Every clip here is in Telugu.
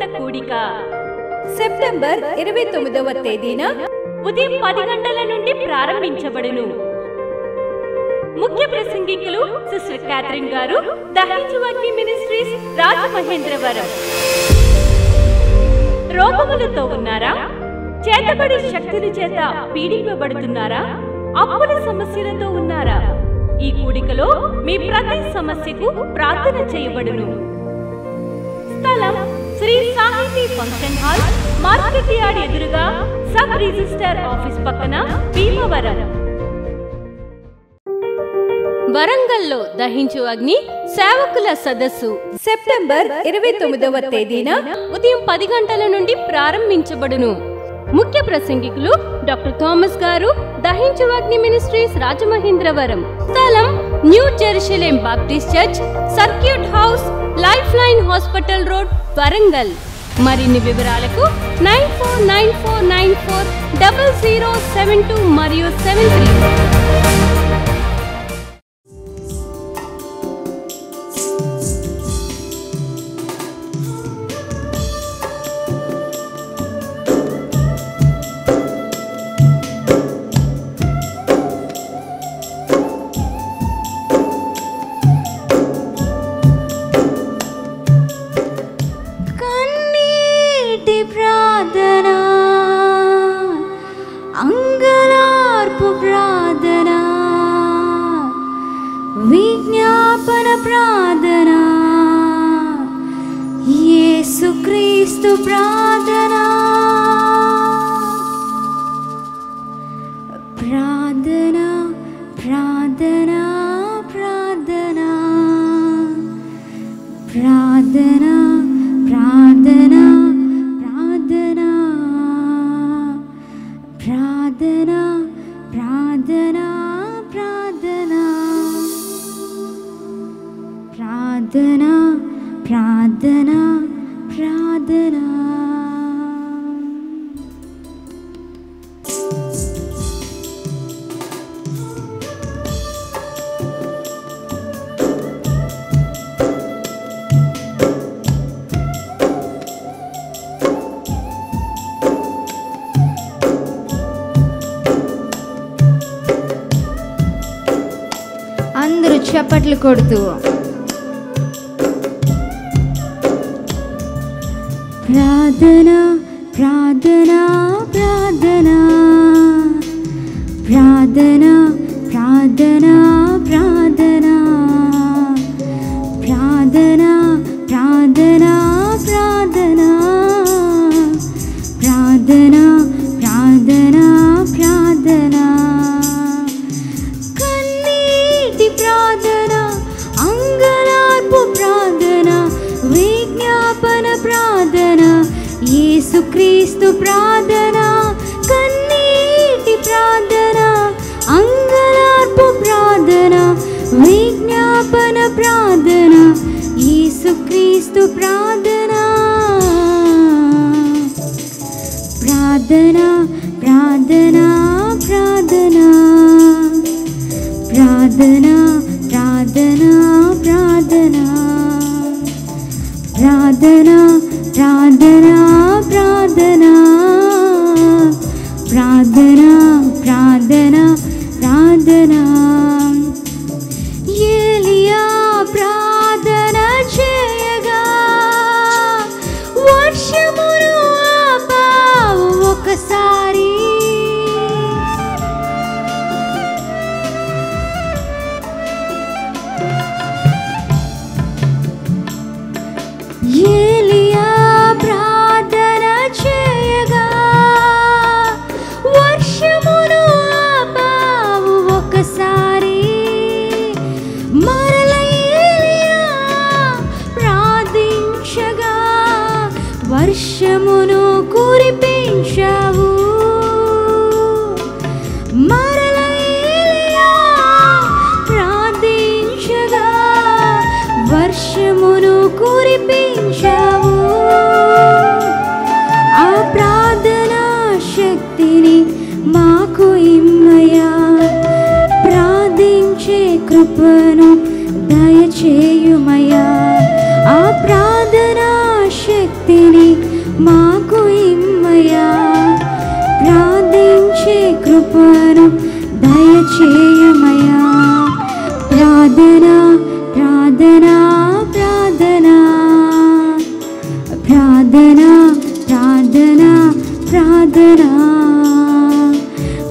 ఉన్నత కూడిక సెప్టెంబర్ 29వ తేదీన ఉదయం 10 గంటల నుండి ప్రారంభించబడును. ముఖ్య ప్రసంగికులు సిస్టర్ క్యాథరిన్ గారు, దహించువగ్ని మినిస్ట్రీస్, రాజమహేంద్రవరం. రోగములతో ఉన్నారా? చేతబడి శక్తుల చేత పీడింపబడుతున్నారా? అప్పుల సమస్యలతో ఉన్నారా? ఈ కూడికలో మీ ప్రతి సమస్యకు ప్రార్థన చేయబడును. స్థలం శ్రీ సాహితీ ఫంక్షన్ హాల్, మార్కెట్ యార్డ్ ఎదురుగా, సబ్ రిజిస్టర్ ఆఫీస్ పక్కన, భీమవరం. వరంగల్లో దహించు అగ్ని సేవకుల సదస్సు సెప్టెంబర్ 29వ తేదీన ఉదయం 10 గంటల నుండి ప్రారంభించబడును. ముఖ్య ప్రసంగికులు డాక్టర్ థామస్ గారు, దహించు అగ్ని మినిస్ట్రీస్, రాజమహేంద్రవరం. స్థలం new Jerusalem Baptist church, circuit house, life line hospital road, Warangal. మరిన్ని వివరాలకు 9494940072 మరియు 73. విజ్ఞాపన ప్రార్థన, యేసుక్రీస్తు ప్రార్థన, ప్రార్థన, ప్రార్థన, ప్రార్థన, ప్రార్థన, ప్రార్థన, ప్రార్థన, ప్రార్థన, ప్రార్థన, ప్రార్థన, ప్రార్థన, ప్రార్థన, ప్రార్థన. అందరూ చప్పట్లు కొడుతూ ప్రార్థన, ప్రార్థన, ప్రార్థన, ప్రార్థన, ప్రార్థన, ప్రార్థన, ప్రార్థన, ప్రార్థన, ప్రార్థన, ప్రార్థన, ప్రార్థన, ప్రార్థన. కన్నీటి ప్రార్థన, అంగలార్పు ప్రార్థన, విజ్ఞాపన ప్రార్థన, యేసుక్రీస్తు ప్రార్థన. కన్నీటి ప్రార్థన, అంగలార్పు ప్రార్థన, విజ్ఞాపన ప్రార్థన, యేసుక్రీస్తు ప్రార్థన. ప్రార్థన, ప్రార్థన, ప్రార్థన, ప్రార్థన, ప్రార్థన, ప్రార్థన, ప్రార్థన, ప్రార్థన, ప్రార్థన, ప్రార్థన, ప్రార్థన, ప్రార్థన. ఏలియా ప్రార్థన చేయగా వర్షమును ఆపావు ఒకసారి. ఏలియా ప్రార్థన చేయగా వర్షమును ఆపావు ఒకసారి. మరల ఏలియా ప్రార్థించగా వర్షమును కురిపించావు. మరల ఏలియా ప్రార్థించగా వర్షమును కురిపించావు. ఆ ప్రార్థనా శక్తిని మాకు ఇమ్మయ్యా, ప్రార్థించే కృపను దయచేయుమయ్యా. ఆ ప్రార్థనా శక్తి శక్తిని మాకు ఇమ్మయా, ప్రార్థించే కృపను దయచేయమయా. ప్రార్థన ప్రార్థన ప్రార్థన ప్రార్థన ప్రార్థన ప్రార్థన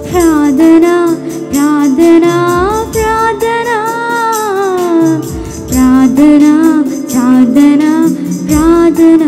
ప్రార్థన ప్రార్థన ప్రార్థన ప్రార్థన ప్రార్థన ప్రార్థన.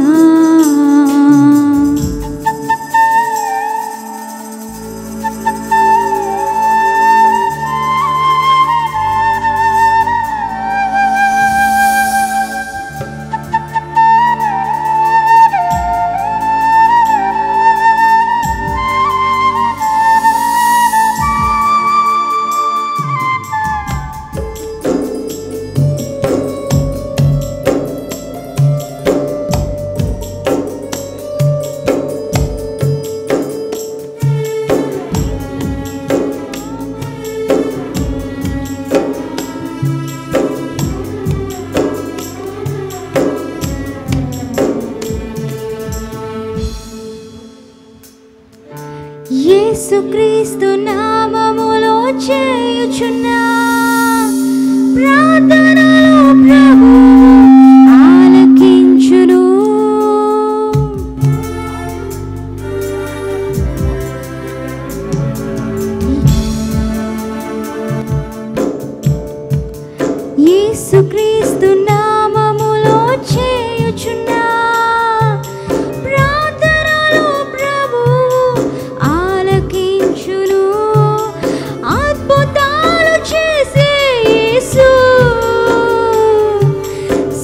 యేసుక్రీస్తు నామములో చేయుచున్న ప్రార్థనలో ప్రభువు ఆలకించును. యేసుక్రీస్తు నామములో చేయుచున్న ప్రార్థనలో ప్రభువు ఆలకించును. అద్భుతాలు చేసే యేసు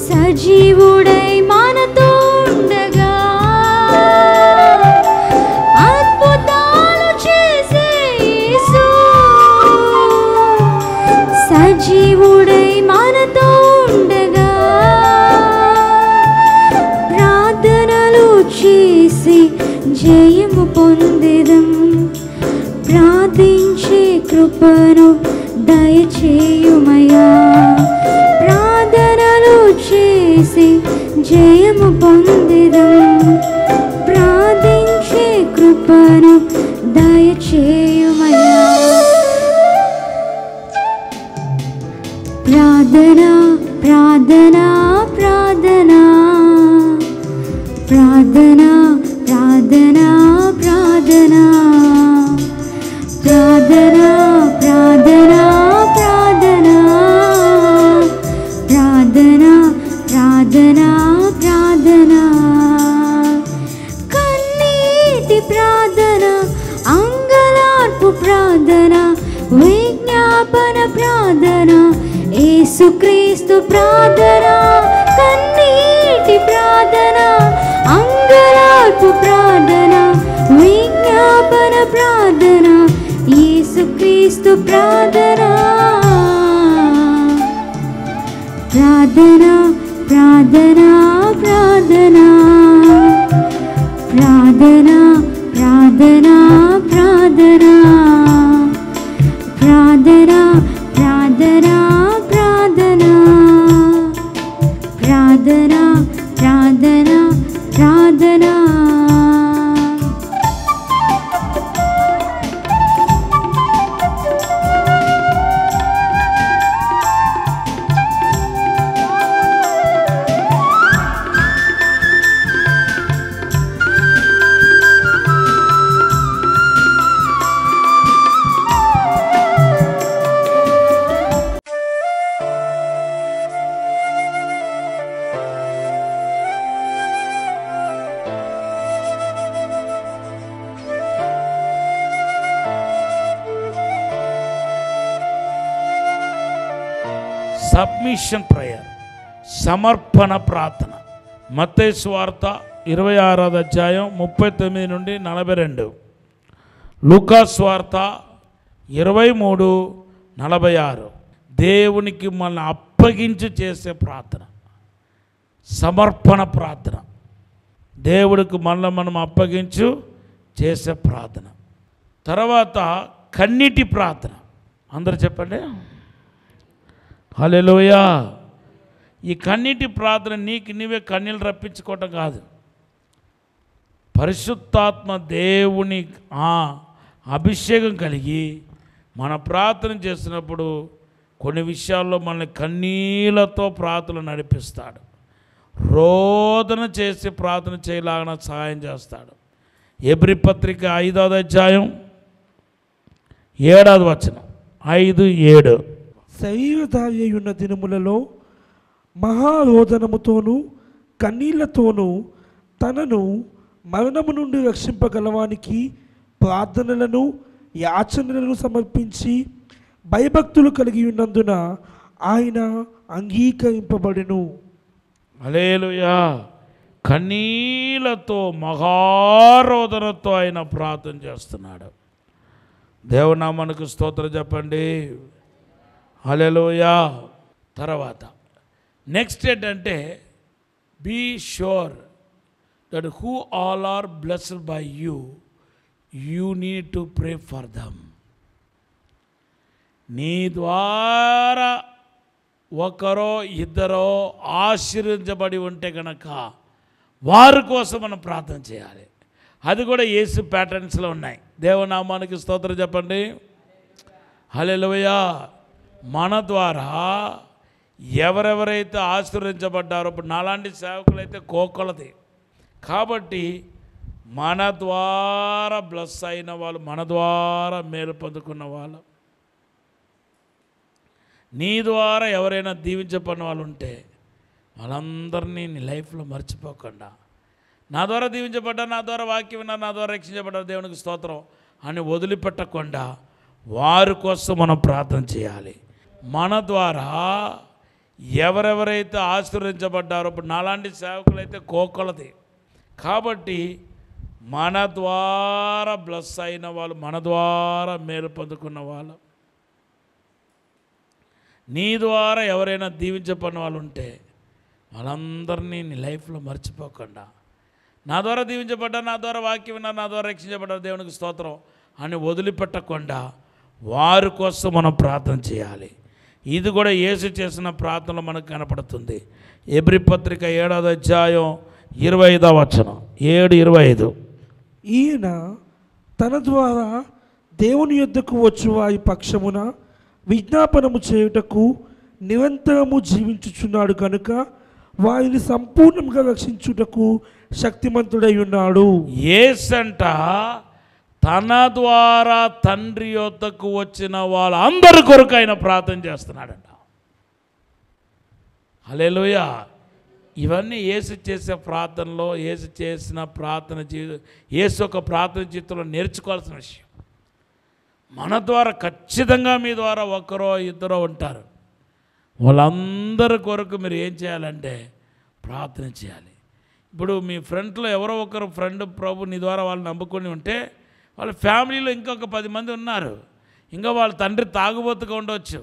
సజీవుడై మనతో ఉండగా, అద్భుతాలు చేసే యేసు సజీవుడై మనతో ఉండగా, ప్రార్థనలు చేసి జయము పొందెదం. ప్రార్థించే కృపను దయచేయుమయా, ప్రార్థనలు చేసి జయము పొందెదం. ప్రార్థించే కృపను దయచేయుమయా. ప్రార్థన ప్రార్థన ప్రార్థన ప్రార్థన ప్రార్థన ప్రార్థన ప్రార్థన ప్రార్థన ప్రార్థన ప్రార్థన ప్రార్థన ప్రార్థన. కన్నీటి ప్రార్థన, అంగలార్పు ప్రార్థన, విజ్ఞాపన ప్రార్థన, యేసుక్రీస్తు ప్రార్థన. కన్నీటి ప్రార్థన, అంగలార్పు ప్రార్థన, విజ్ఞాపన ప్రార్థన, యేసుక్రీస్తు ప్రార్థన. ప్రార్థన ప్రార్థన ప్రార్థన ప్రార్థన ప్రార్థన ప్రార్థన ప్రార్థన ప్రార్థన ప్రార్థన ప్రార్థన ప్రార్థన ప్రార్థన. సబ్మిషన్ ప్రేయర్, సమర్పణ ప్రార్థన. మత్తయి సువార్త 26వ అధ్యాయం 39 నుండి 42, లూకా సువార్త 23:46. దేవునికి మనల్ని అప్పగించి చేసే ప్రార్థన సమర్పణ ప్రార్థన. దేవుడికి మనల్ని మనం అప్పగించు చేసే ప్రార్థన. తర్వాత కన్నీటి ప్రార్థన. అందరూ చెప్పండి హల్లెలూయా. ఈ కన్నీటి ప్రార్థన నీకు నీవే కన్నీళ్ళు రప్పించుకోవటం కాదు, పరిశుద్ధాత్మ దేవుని అభిషేకం కలిగి మన ప్రార్థన చేసినప్పుడు కొన్ని విషయాల్లో మనల్ని కన్నీళ్లతో ప్రార్థన నడిపిస్తాడు. రోదన చేసి ప్రార్థన చేయలాగా సహాయం చేస్తాడు. హెబ్రీ పత్రిక 5వ అధ్యాయం 7వ వచనం 5-7. శరీరధారి ఉన్న దినములలో మహారోదనముతోనూ కన్నీళ్లతోనూ తనను మరణము నుండి రక్షింపగలవానికి ప్రార్థనలను యాచనలను సమర్పించి భయభక్తులు కలిగి ఉన్నందున ఆయన అంగీకరింపబడెను. హల్లెలూయా. కన్నీళ్లతో మహారోదనతో ఆయన ప్రార్థన చేస్తున్నాడు. దేవునామానికి స్తోత్రం చెప్పండి. హల్లెలూయా. తర్వాత నెక్స్ట్ ఏంటంటే be sure that who all are blessed by you, you need to pray for them. నీ ద్వారా ఒకరో ఇద్దరో ఆశీర్వదించబడి ఉంటే కనుక వారి కోసం మనం ప్రార్థన చేయాలి. అది కూడా యేసు ప్యాటర్న్స్లో ఉన్నాయి. దేవనామానికి స్తోత్రం చెప్పండి. హల్లెలూయా. మన ద్వారా ఎవరెవరైతే ఆశీర్వదించబడ్డారో, ఇప్పుడు నాలాంటి సేవకులైతే కోకొలది. కాబట్టి మన ద్వారా బ్లెస్ అయిన వాళ్ళు, మన ద్వారా మేలు పొందుకున్న వాళ్ళు, నీ ద్వారా ఎవరైనా దీవించబడిన వాళ్ళు ఉంటే వాళ్ళందరినీ నీ లైఫ్లో మర్చిపోకుండా, నా ద్వారా దీవించబడ్డారు, నా ద్వారా వాక్యం విన్నారు, నా ద్వారా రక్షించబడ్డారు, దేవునికి స్తోత్రం అని వదిలిపెట్టకుండా వారి కోసం మనం ప్రార్థన చేయాలి. మన ద్వారా ఎవరెవరైతే ఆశీర్వదించబడ్డారో, ఇప్పుడు నాలాంటి సేవకులైతే కోకొలది. కాబట్టి మన ద్వారా బ్లెస్ అయిన వాళ్ళు, మన ద్వారా మేలు పొందుకున్న వాళ్ళు, నీ ద్వారా ఎవరైనా దీవించబడిన వాళ్ళు ఉంటే వాళ్ళందరినీ నీ లైఫ్లో మర్చిపోకుండా, నా ద్వారా దీవించబడ్డారు, నా ద్వారా వాక్యం విన్నారు, నా ద్వారా రక్షించబడ్డారు, దేవునికి స్తోత్రం అని వదిలిపెట్టకుండా వారి కోసం మనం ప్రార్థన చేయాలి. ఇది కూడా యేసు చేసిన ప్రార్థనలో మనకు కనపడుతుంది. హెబ్రీ పత్రిక 7వ అధ్యాయం 25వ వచనం 7:25. ఈయన తన ద్వారా దేవుని యొద్దకు వచ్చు వారి పక్షమున విజ్ఞాపనము చేయుటకు నిరంతరము జీవించుచున్నాడు కనుక వారిని సంపూర్ణంగా రక్షించుటకు శక్తిమంతుడై ఉన్నాడు. యేసంట తన ద్వారా తండ్రి యొద్దకు వచ్చిన వాళ్ళందరి కొరకు ఆయన ప్రార్థన చేస్తున్నాడంట. హల్లెలూయా. ఇవన్నీ యేసు చేసే ప్రార్థనలో, యేసు చేసిన ప్రార్థన యేసు ఒక ప్రార్థన జీవితంలో నేర్చుకోవాల్సిన విషయం. మన ద్వారా ఖచ్చితంగా మీ ద్వారా ఒకరో ఇద్దరో ఉంటారు. వాళ్ళందరి కొరకు మీరు ఏం చేయాలంటే ప్రార్థన చేయాలి. ఇప్పుడు మీ ఫ్రెండ్లో ఎవరో ఒకరు ఫ్రెండ్ ప్రభు నీ ద్వారా వాళ్ళు నమ్ముకొని ఉంటే వాళ్ళ ఫ్యామిలీలో ఇంకొక 10 మంది ఉన్నారు. ఇంకా వాళ్ళ తండ్రి తాగుబోతుగా ఉండవచ్చు.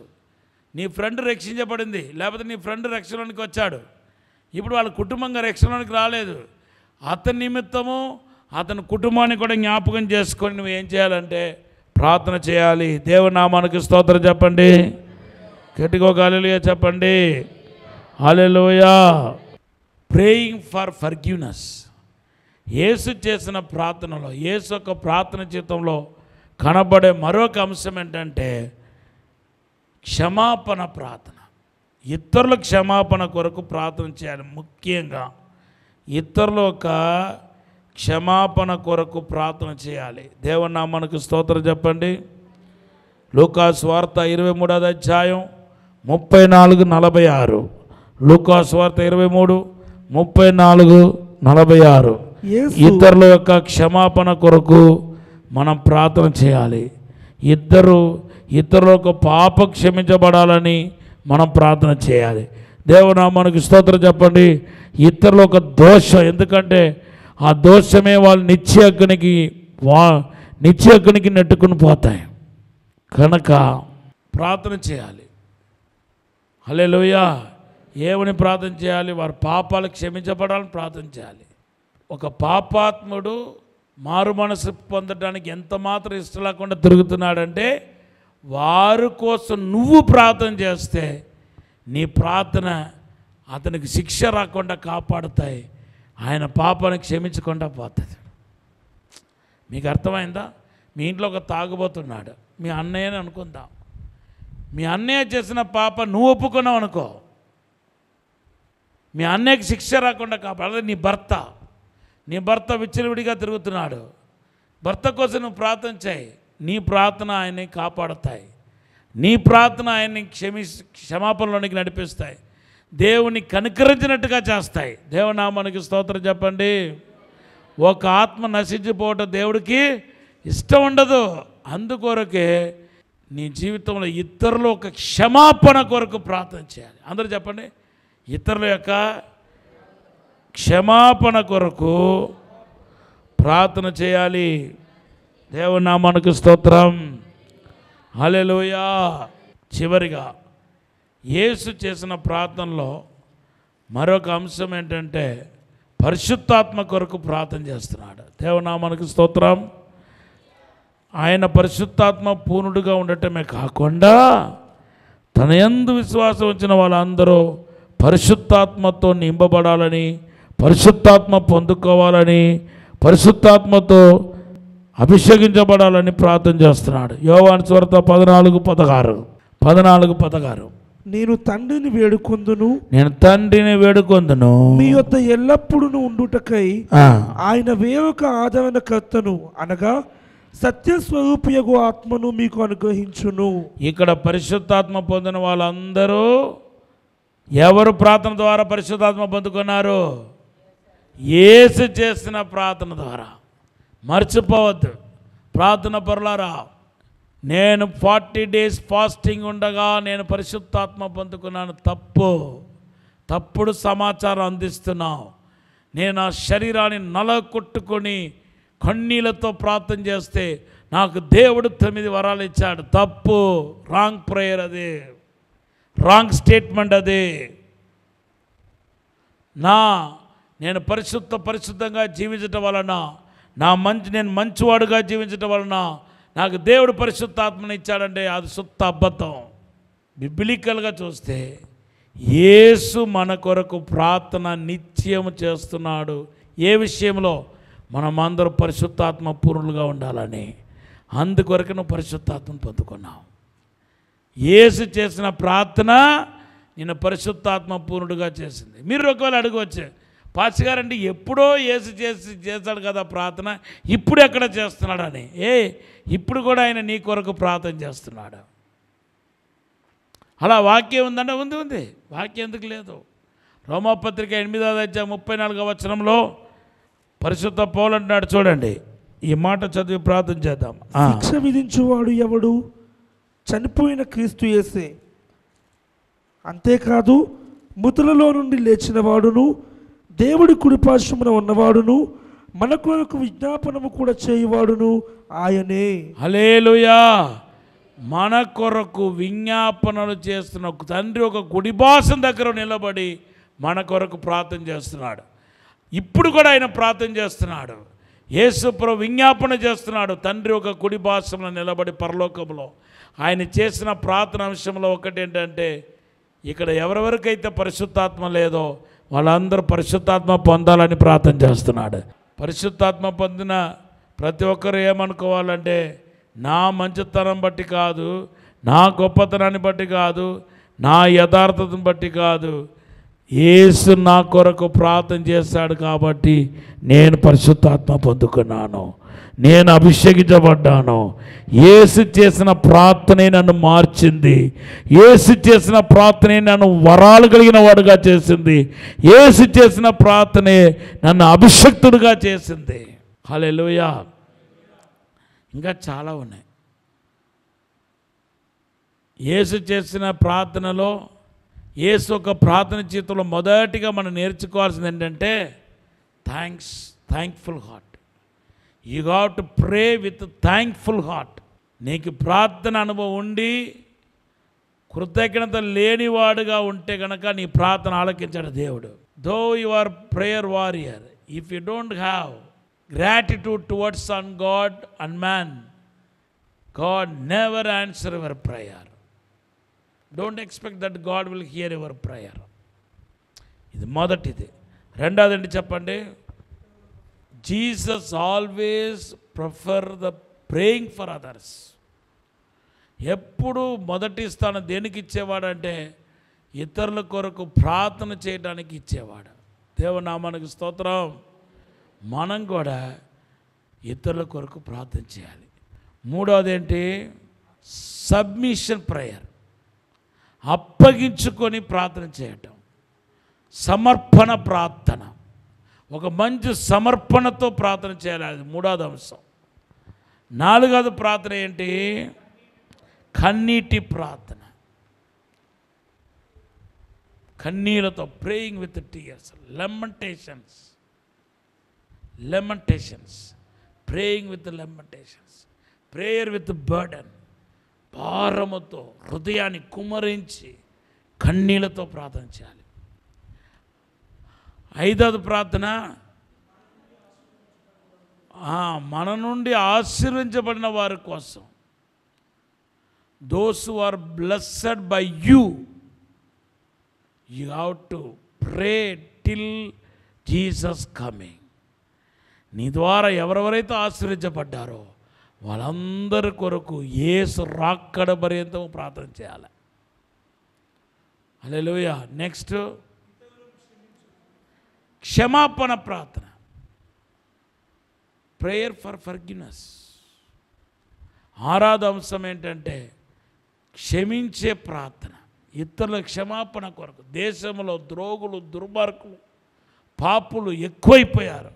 నీ ఫ్రెండ్ రక్షించబడింది, లేకపోతే నీ ఫ్రెండ్ రక్షణలోనికి వచ్చాడు. ఇప్పుడు వాళ్ళ కుటుంబంగా రక్షణలోనికి రాలేదు. అతని నిమిత్తము అతని కుటుంబాన్ని కూడా జ్ఞాపకం చేసుకొని నువ్వు ఏం చేయాలంటే ప్రార్థన చేయాలి. దేవునామానికి స్తోత్రం చెప్పండి. గట్టిగా హల్లెలూయా చెప్పండి. హల్లెలూయా. Praying for forgiveness. యేసు చేసిన ప్రార్థనలో, యేసు యొక్క ప్రార్థన జీవితంలో కనబడే మరొక అంశం ఏంటంటే క్షమాపణ ప్రార్థన. ఇతరుల క్షమాపణ కొరకు ప్రార్థన చేయాలి. ముఖ్యంగా ఇతరుల యొక్క క్షమాపణ కొరకు ప్రార్థన చేయాలి. దేవునామానికి స్తోత్రం చెప్పండి. లూకాసు వార్త 23వ అధ్యాయం 34-46. లూకాసు వార్త 23:34-46. ఇతరుల యొక్క క్షమాపణ కొరకు మనం ప్రార్థన చేయాలి. ఇతరుల యొక్క పాప క్షమించబడాలని మనం ప్రార్థన చేయాలి. దేవునామానికి స్తోత్రం చెప్పండి. ఇతరుల యొక్క దోషం, ఎందుకంటే ఆ దోషమే వాళ్ళు నిత్య అగ్నికి నెట్టుకుని పోతాయి కనుక ప్రార్థన చేయాలి. హల్లెలూయా. ఏమని ప్రార్థన చేయాలి? వారి పాపాలు క్షమించబడాలని ప్రార్థన చేయాలి. ఒక పాపాత్ముడు మారు మనసు పొందడానికి ఎంత మాత్రం ఇష్టం లేకుండా తిరుగుతున్నాడంటే వారి కోసం నువ్వు ప్రార్థన చేస్తే నీ ప్రార్థన అతనికి శిక్ష రాకుండా కాపాడుతాయి, ఆయన పాపాన్ని క్షమించకుండా పోతుంది. మీకు అర్థమైందా? మీ ఇంట్లో ఒక తాగుబోతున్నాడు, మీ అన్నయ్యని అనుకుందాం. మీ అన్నయ్య చేసిన పాప నువ్వు ఒప్పుకున్నావు అనుకో, మీ అన్నయ్యకి శిక్ష రాకుండా కాపాడాలి. నీ భర్త విచ్చలవిడిగా తిరుగుతున్నాడు. భర్త కోసం నువ్వు ప్రార్థన చేయి. నీ ప్రార్థన ఆయన్ని కాపాడుతాయి. నీ ప్రార్థన ఆయన్ని క్షమాపణలోనికి నడిపిస్తాయి. దేవుని కనికరించినట్టుగా చేస్తాయి. దేవుని నామానికి స్తోత్రం చెప్పండి. ఒక ఆత్మ నశించిపోవటం దేవుడికి ఇష్టం ఉండదు. అందుకొరకే నీ జీవితంలో ఇతరుల ఒక క్షమాపణ కొరకు ప్రార్థన చేయాలి. అందరూ చెప్పండి, ఇతరుల యొక్క క్షమాపణ కొరకు ప్రార్థన చేయాలి. దేవుని నామానికి స్తోత్రం. హల్లెలూయా. చివరిగా యేసు చేసిన ప్రార్థనలో మరొక అంశం ఏంటంటే పరిశుద్ధాత్మ కొరకు ప్రార్థన చేస్తున్నాడు. దేవుని నామానికి స్తోత్రం. ఆయన పరిశుద్ధాత్మ పూర్ణుడిగా ఉండటమే కాకుండా తన యందు విశ్వాసం వచ్చిన వాళ్ళందరూ పరిశుద్ధాత్మతో నింపబడాలని, పరిశుద్ధాత్మ పొందుకోవాలని, పరిశుద్ధాత్మతో అభిషేకించబడాలని ప్రార్థన చేస్తున్నాడు. యోహాను సువార్త 14:16 నేను తండ్రిని వేడుకొందును మీ యొద్ద ఎల్లప్పుడూ ఉండుటకై ఆయన వేరొక ఆదరణకర్తను అనగా సత్యస్వరూపియగు ఆత్మను మీకు అనుగ్రహించును. ఇక్కడ పరిశుద్ధాత్మ పొందిన వాళ్ళందరూ ఎవరు ప్రార్థన ద్వారా పరిశుద్ధాత్మ పొందుకున్నారు? యేసు చేసిన ప్రార్థన ద్వారా. మర్చిపోవద్దు ప్రార్థన పరులారా. నేను 40 days ఫాస్టింగ్ ఉండగా నేను పరిశుద్ధాత్మ పొందుకున్నాను. తప్పుడు సమాచారం అందిస్తున్నావు. నేను ఆ శరీరాన్ని నలగొట్టుకొని కన్నీళ్లతో ప్రార్థన చేస్తే నాకు దేవుడు 9 వరాలు ఇచ్చాడు. తప్పు, రాంగ్ ప్రేయర్, అది రాంగ్ స్టేట్మెంట్. అది నేను పరిశుద్ధంగా జీవించటం వలన, నేను మంచివాడుగా జీవించటం వలన నాకు దేవుడు పరిశుద్ధాత్మని ఇచ్చాడంటే అది శుద్ధ అబద్ధం. బిబ్లికల్గా చూస్తే యేసు మన కొరకు ప్రార్థన నిత్యం చేస్తున్నాడు. ఏ విషయంలో? మనమందరూ పరిశుద్ధాత్మ పూర్ణులుగా ఉండాలని. అందుకొరకు నువ్వు పరిశుద్ధాత్మను పొందుకున్నావు. యేసు చేసిన ప్రార్థన నిన్ను పరిశుద్ధాత్మ పూర్ణుడుగా చేసింది. మీరు ఒకవేళ అడగవచ్చు, పాస్టర్ గారండి ఎప్పుడో యేసు చేశాడు కదా ప్రార్థన, ఇప్పుడు ఎక్కడ చేస్తున్నాడని. ఇప్పుడు కూడా ఆయన నీ కొరకు ప్రార్థన చేస్తున్నాడు. అలా వాక్యం ఉందంటే ఉంది. వాక్యం ఎందుకు లేదు? రోమాపత్రిక 8:34 పరిశుద్ధ పౌలు అంటున్నాడు. చూడండి, ఈ మాట చదివి ప్రార్థన చేద్దాం. శిక్ష విధించువాడు ఎవడు? చనిపోయిన క్రీస్తు యేసే. అంతేకాదు మృతులలో నుండి లేచిన వాడును, దేవుడి కుడిపార్శ్వమున ఉన్నవాడును, మన కొరకు విజ్ఞాపనము కూడా చేయువాడును ఆయనే. హల్లెలూయా. మన కొరకు విజ్ఞాపనలు చేస్తున్న తండ్రి ఒక కుడిపార్శ్వం దగ్గర నిలబడి మన కొరకు ప్రార్థన చేస్తున్నాడు. ఇప్పుడు కూడా ఆయన ప్రార్థన చేస్తున్నాడు. యేసు ప్రభు విజ్ఞాపన చేస్తున్నాడు. తండ్రి ఒక కుడిపార్శ్వమున నిలబడి పరలోకంలో ఆయన చేసిన ప్రార్థన అంశంలో ఒకటి ఏంటంటే, ఇక్కడ ఎవరెవరికైతే పరిశుద్ధాత్మ లేదో వాళ్ళందరూ పరిశుద్ధాత్మ పొందాలని ప్రార్థన చేస్తున్నాడు. పరిశుద్ధాత్మ పొందిన ప్రతి ఒక్కరు ఏమనుకోవాలంటే, నా మంచితనం బట్టి కాదు, నా గొప్పతనాన్ని బట్టి కాదు, నా యథార్థతను బట్టి కాదు, యేసు నా కొరకు ప్రార్థన చేశాడు కాబట్టి నేను పరిశుద్ధాత్మ పొందుకున్నాను, నేను అభిషేకించబడ్డాను. యేసు చేసిన ప్రార్థనే నన్ను మార్చింది. యేసు చేసిన ప్రార్థనే నన్ను వరాలు కలిగిన వాడుగా చేసింది. యేసు చేసిన ప్రార్థనే నన్ను అభిషక్తుడిగా చేసింది. హల్లెలూయా. ఇంకా చాలా ఉన్నాయి. యేసు చేసిన ప్రార్థనలో, యేసు ఒక ప్రార్థన జీవితంలో మొదటిగా మనం నేర్చుకోవాల్సింది ఏంటంటే thankful heart. You got to pray with thankful heart. నీకు ప్రార్థన అనుభవం ఉండి కృతజ్ఞత లేనివాడుగా ఉంటే కనుక నీ ప్రార్థన ఆలకించాడు దేవుడు. Though you are prayer warrior, if you don't have gratitude towards on God and man, God never answer your prayer. Don't expect that God will hear your prayer. ఇది మొదటిది. రెండోది ఏంటి చెప్పండి? Jesus always prefer the praying for others. ఎప్పుడు మొదటి స్థానం దేనికి ఇచ్చేవాడంటే ఇతరుల కొరకు ప్రార్థన చేయడానికి ఇచ్చేవాడు. దేవనామానికి స్తోత్రం. మనం కూడా ఇతరుల కొరకు ప్రార్థన చేయాలి. మూడవది ఏంటి? సబ్మిషన్ ప్రేయర్, అప్పగించుకొని ప్రార్థన చేయటం, సమర్పణ ప్రార్థన. ఒక మంచి సమర్పణతో ప్రార్థన చేయాలి. అది మూడవది అంశం. నాలుగవది ప్రార్థన ఏంటి? కన్నీటి ప్రార్థన, కన్నీళ్ళతో, praying with tears, lamentations, praying with lamentations, prayer with burden, భారముతో హృదయాన్ని కుమ్మరించి కన్నీళ్ళతో ప్రార్థన చేయాలి. ఐదవది ప్రార్థన మన నుండి ఆశీర్వించబడిన వారి కోసం, those who are blessed by you, you have to pray till Jesus coming. నీ ద్వారా ఎవరెవరైతే ఆశీర్వించబడ్డారో వాళ్ళందరి కొరకు యేసు రాకడ పర్యంతం ప్రార్థన చేయాలి. హల్లెలూయా. నెక్స్ట్ క్షమాపణ ప్రార్థన, ప్రేయర్ ఫర్ ఫర్గివ్నెస్. ఆరాధన అంశం ఏంటంటే క్షమించే ప్రార్థన, ఇతరుల క్షమాపణ కొరకు. దేశంలో ద్రోగులు, దుర్మార్గులు, పాపులు ఎక్కువైపోయారు.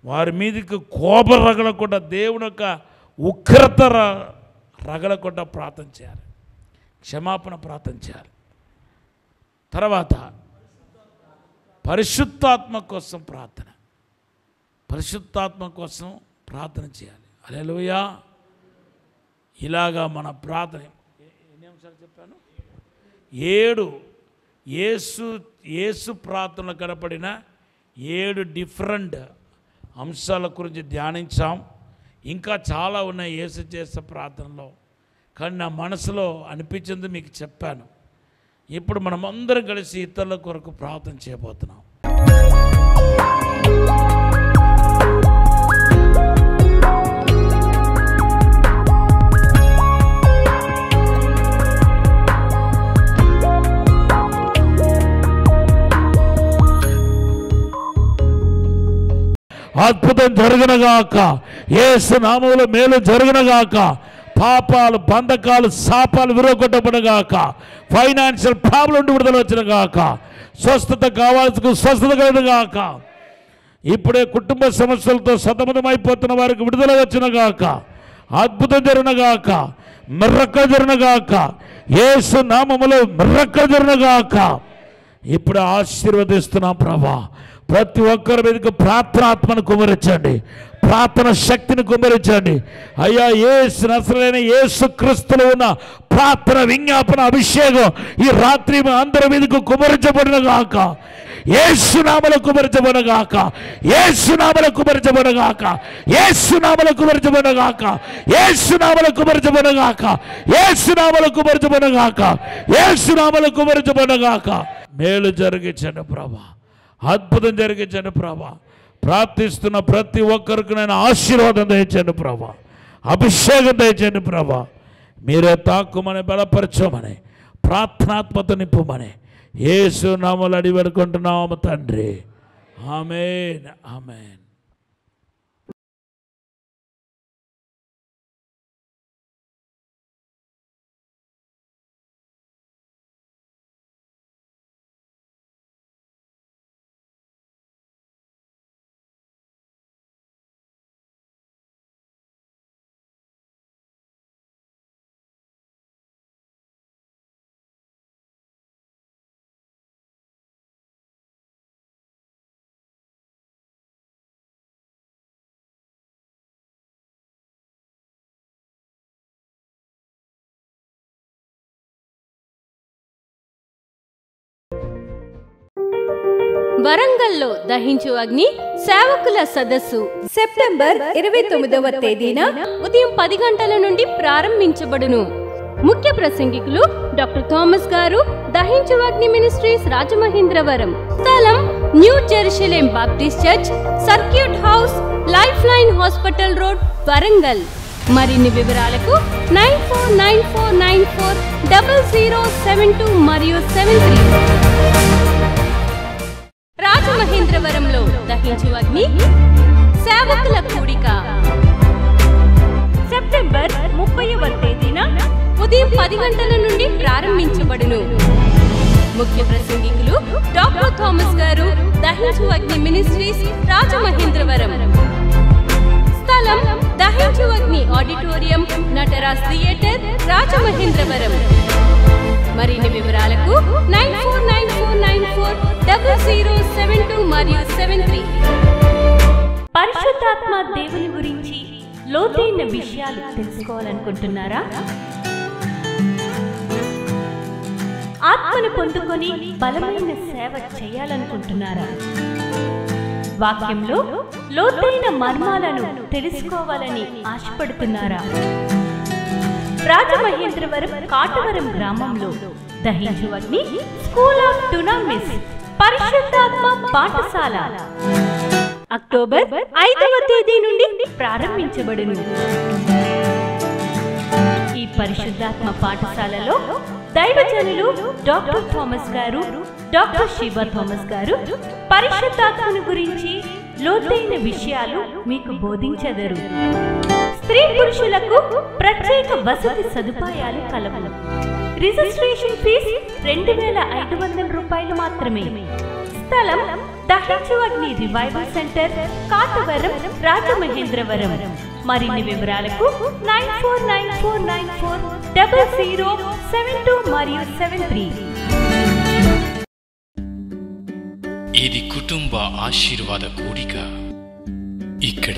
వారి మీదకి కోపం రగలకుండా, దేవుని యొక్క ఉగ్రత రగలకుండా ప్రార్థన చేయాలి. క్షమాపణ ప్రార్థన చేయాలి. తర్వాత పరిశుద్ధాత్మ కోసం ప్రార్థన, పరిశుద్ధాత్మ కోసం ప్రార్థన చేయాలి. హల్లెలూయా. ఇలాగా మన ప్రార్థన ఎన్ని అంశాలు చెప్పాను? 7 యేసు ప్రార్థనలు కనపడిన 7 డిఫరెంట్ అంశాల గురించి ధ్యానించాం. ఇంకా చాలా ఉన్నాయి యేసు చేసే ప్రార్థనలో, కానీ నా మనసులో అనిపించింది మీకు చెప్పాను. ఇప్పుడు మనం అందరం కలిసి ఇతరుల కొరకు ప్రార్థన చేయబోతున్నాం. అద్భుతం జరుగునగాక, యేసు నామములో మేలు జరుగునగాక, పాపాలు, బంధకాలు, శాపాలు విరగొట్టబడగాక, ఫైనాన్షియల్ ప్రాబ్లం నుండి విడుదల వచ్చినగాక, స్వస్థత కావాల్సిన స్వస్థత కలుగుగాక, ఇప్పుడే కుటుంబ సమస్యలతో సతమతమైపోతున్న వారికి విడుదల వచ్చినగాక, అద్భుతం జరుగునగాక, మిర్రకల్ జరుగునగాక, యేసు నామములో మిర్రకల్ జరుగునగాక. ఇప్పుడు ఆశీర్వదిస్తున్నాం ప్రభా. ప్రతి ఒక్కరి మీదకి ప్రార్థనాత్మను కుమరించండి, ప్రార్థన శక్తిని కుమరించండి అయ్యా. యేసు నజరేయుడైన యేసు క్రీస్తులో ఉన్న ప్రార్థన విజ్ఞాపన అభిషేకం ఈ రాత్రి మా అందరి మీదకు కుమరించబడునుగాక. యేసు నామములో కుమరించబడునుగాక, యేసు నామములో కుమరించబడునుగాక, యేసు నామములో కుమరించబడునుగాక, యేసు నామములో కుమరించబడునుగాక, యేసు నామములో కుమరించబడునుగాక, యేసు నామములో కుమరించబడునుగాక. మేలు జరిగించండి ప్రభా, అద్భుతం జరిగించండి ప్రభా. ప్రార్థిస్తున్న ప్రతి ఒక్కరికి నేను ఆశీర్వాదం దయచండి ప్రభా, అభిషేకం దయచండి ప్రభా. మీరే తాక్కుమని బలపరచమని ప్రార్థనాత్మత నింపుమని యేసు నామములో అడిగి వేడుకుంటున్నాము తండ్రి. ఆమేన్, ఆమేన్. వరంగల్లో దహించు అగ్ని సేవకుల సదస్సు సెప్టెంబర్ 29వ తేదీన ఉదయం 10 గంటల నుండి ప్రారంభించబడును. ముఖ్య ప్రసంగికులు డాక్టర్ థామస్ గారు, దహించు అగ్ని మినిస్ట్రీస్ రాజమహేంద్రవరం. స్థలం new Jerusalem Baptist church, circuit house, life line hospital road, Warangal. మరిన్ని వివరాలకు 9494940072 మరియు 73. రాజమహేంద్రవరంలో దహించు అగ్ని సేవకుల కూడిక సెప్టెంబర్ 30వ తేదీన ఉదయం 10 గంటల నుండి ప్రారంభించబడును. ముఖ్య ప్రసంగికులు డాక్టర్ థామస్ గారు, దహించు అగ్ని మినిస్ట్రీస్ రాజమహేంద్రవరం. స్థలం దహించు అగ్ని ఆడిటోరియం, నటరాజ్ థియేటర్, రాజమహేంద్రవరం. మరిన్ని వివరాలకు 9494940072 మరియు 73. పరిశుద్ధాత్మ దేవుని గురించి లోతైన విషయాలు తెలుసుకోవాలనుకుంటున్నారా? ఆత్మను పొందుకొని బలమైన సేవ చేయాలనుకుంటున్నారా? వాక్యంలో లోతైన మర్మాలను తెలుసుకోవాలని ఆశపడుతున్నారా? రాజమహేంద్రవరం కాటవరం గ్రామంలో దహించు అగ్ని స్కూల్ ఆఫ్ డునామిస్ పరిశుద్ధాత్మ పాఠశాల అక్టోబర్ 5వ తేదీ నుండి ప్రారంభించబడును. ఈ పరిశుద్ధాత్మ పాఠశాలలో దైవజనులు డాక్టర్ థామస్ గారు, డాక్టర్ శివ థామస్ గారు పరిశుద్ధాత్మను గురించి లోతైన విషయాలు మీకు బోధించెదరు. స్త్రీ పురుషులకు ప్రత్యేక వసతి సదుపాయాలు కలవు. రిజిస్ట్రేషన్ ఫీజు 2500 రూపాయలు మాత్రమే. స్థలం దహించు అగ్ని రివైవల్ సెంటర్, కాటవరం, రాజమహేంద్రవరం. మరిన్ని వివరాలకు 9494940072 మరియు 73. ఇది కుటుంబ ఆశీర్వాద కూడిక. ఇక్కడ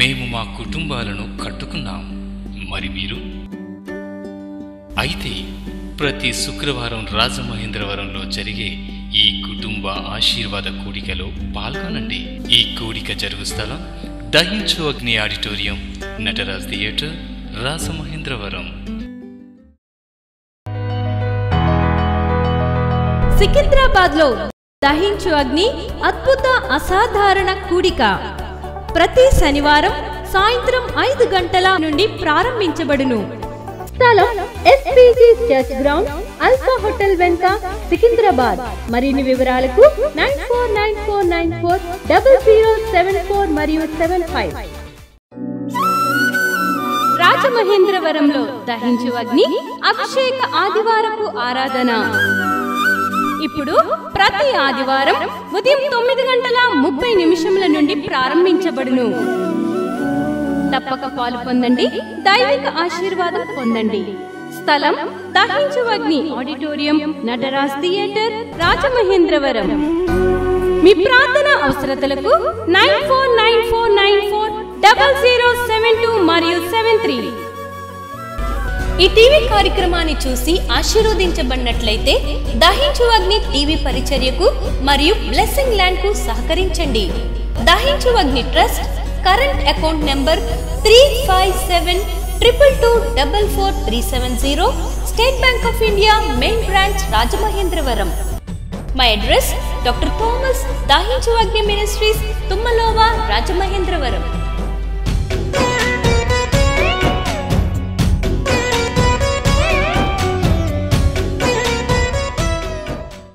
మేము మా కుటుంబాలను కట్టుకున్నాం. మరి మీరు? అయితే ప్రతి శుక్రవారం రాజమహేంద్రవరంలో జరిగే ఈ కుటుంబ ఆశీర్వాద కూడికలో పాల్గొనండి. ఈ కూడిక జరుగు స్థలం దహించు అగ్ని ఆడిటోరియం, నటరాజ్ థియేటర్, రాజమహేంద్రవరం. సికింద్రాబాద్ లో దహించు అగ్ని అద్భుత అసాధారణ కూడిక ప్రతి శనివారం సాయంత్రం 5 గంటల నుండి ప్రారంభించబడును. స్థలం SPG church ground, alpha hotel వెనుక, సికింద్రాబాద్. మరిన్ని వివరాలకు 9494940074 మరియు 75. రాజమహేంద్రవరంలో దహించు అగ్ని అభిషేక ఆదివారపు ఆరాధన ఇప్పుడు ప్రతి ఆదివారం ఉదయం 9:30 నుండి ప్రారంభించబడును. తప్పక పాలు పొందండి, దైవిక ఆశీర్వాదం పొందండి. స్థలం దహించు అగ్ని ఆడిటోరియం, నటరాజ్ థియేటర్, రాజమహేంద్రవరం. మీ ప్రార్థన అవసరతలకు 9494940072 మరియు 73. ఈ టీవీ కార్యక్రమాన్ని చూసి ఆశీర్వదించబడినట్లయితే దహించు అగ్ని టీవీ పరిచర్యకు మరియు బ్లెస్సింగ్ ల్యాండ్ కు సహకరించండి. దహించు అగ్ని trust current account number 357222444370, State Bank of India main branch, Rajamahendravaram. My address doctor Thomas, దహించు అగ్ని మినిస్ట్రీస్, తుమ్మలోవా, రాజమహేంద్రవరం.